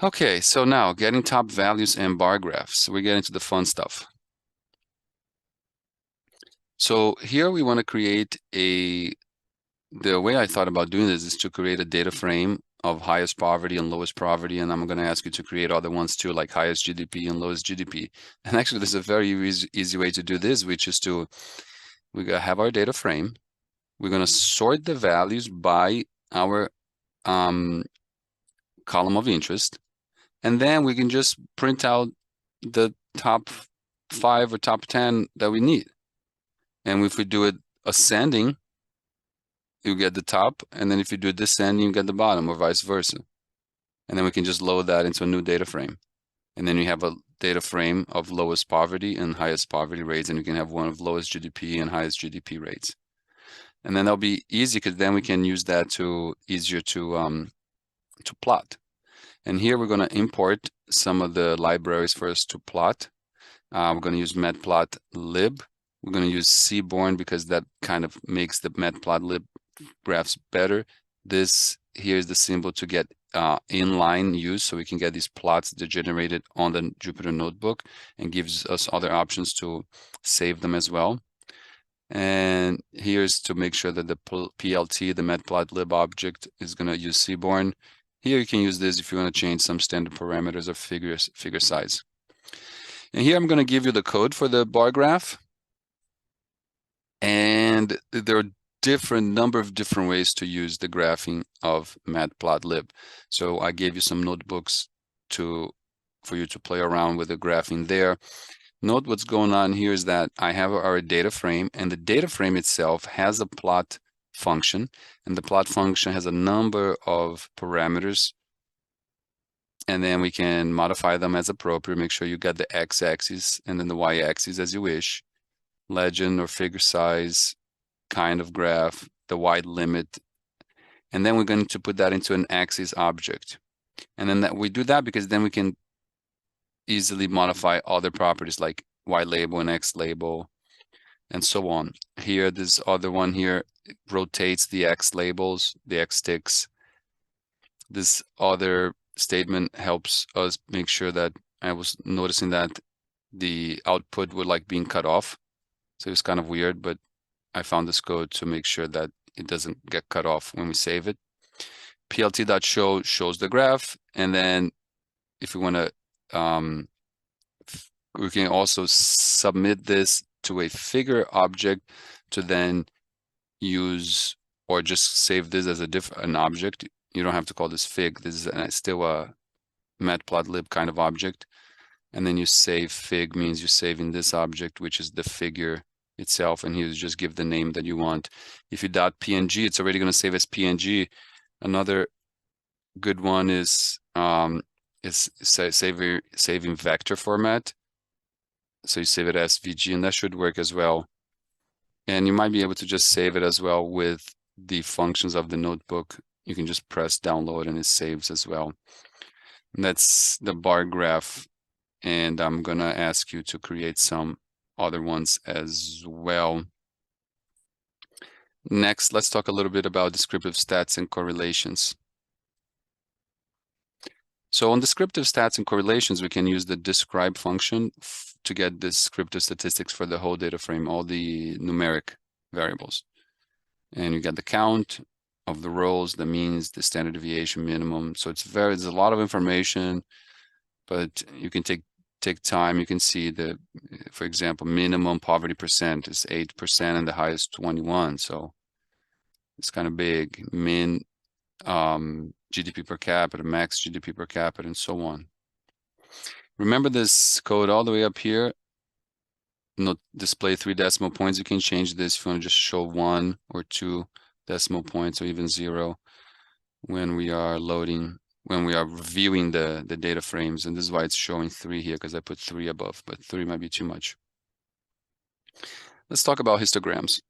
Okay, so now getting top values and bar graphs. We get into the fun stuff. So here we want to create the way I thought about doing this is to create a data frame of highest poverty and lowest poverty, and I'm going to ask you to create other ones too, like highest GDP and lowest GDP. And actually, there's a very easy way to do this, which is we have our data frame. We're going to sort the values by our column of interest, and then we can just print out the top 5 or top 10 that we need. And if we do it ascending, you get the top, and then if you do it descending, you get the bottom, or vice versa. And then we can just load that into a new data frame. And then you have a data frame of lowest poverty and highest poverty rates, and you can have one of lowest GDP and highest GDP rates. And then that'll be easy because then we can use that easier to plot. And here we're going to import some of the libraries for us to plot. We're going to use matplotlib. We're going to use Seaborn because that kind of makes the matplotlib graphs better. This here is the symbol to get inline use, so we can get these plots generated on the Jupyter Notebook, and gives us other options to save them as well. And here's to make sure that the PLT, the matplotlib object, is going to use Seaborn. Here you can use this if you want to change some standard parameters of figure size. And here I'm going to give you the code for the bar graph. And there are number of different ways to use the graphing of matplotlib. So I gave you some notebooks for you to play around with the graphing there. Note what's going on here is that I have our data frame, and the data frame itself has a plot function, and the plot function has a number of parameters, and then we can modify them as appropriate. Make sure you get the x-axis and then the y-axis as you wish, legend or figure size, kind of graph, the wide limit, and then we're going to put that into an axis object. And then we do that because then we can easily modify other properties like y label and x label and so on. Here, this other one here rotates the x labels, the x sticks. This other statement helps us make sure that I was noticing that the output would like being cut off. So it's kind of weird, but I found this code to make sure that it doesn't get cut off when we save it. plt.show shows the graph, and then if we want to, we can also submit this to a figure object to then use, or just save this as an object. You don't have to call this fig. This is still a matplotlib kind of object. And then you save fig means you're saving this object, which is the figure itself, and here you just give the name that you want. If you .png, it's already going to save as PNG. Another good one is saving vector format. So you save it as SVG, and that should work as well. And you might be able to just save it as well with the functions of the notebook. You can just press download and it saves as well. And that's the bar graph. And I'm going to ask you to create some other ones as well. Next, let's talk a little bit about descriptive stats and correlations. So on descriptive stats and correlations, we can use the describe function to get descriptive statistics for the whole data frame, all the numeric variables. And you get the count of the rows, the means, the standard deviation minimum. So there's a lot of information, but you can take time. You can see for example, minimum poverty percent is 8% and the highest 21. So it's kind of big. Min GDP per capita, max GDP per capita, and so on. Remember this code all the way up here. Not display 3 decimal points. You can change this if you want to just show 1 or 2 decimal points, or even 0 when we are reviewing the data frames. And this is why it's showing 3 here, because I put 3 above, but 3 might be too much. Let's talk about histograms.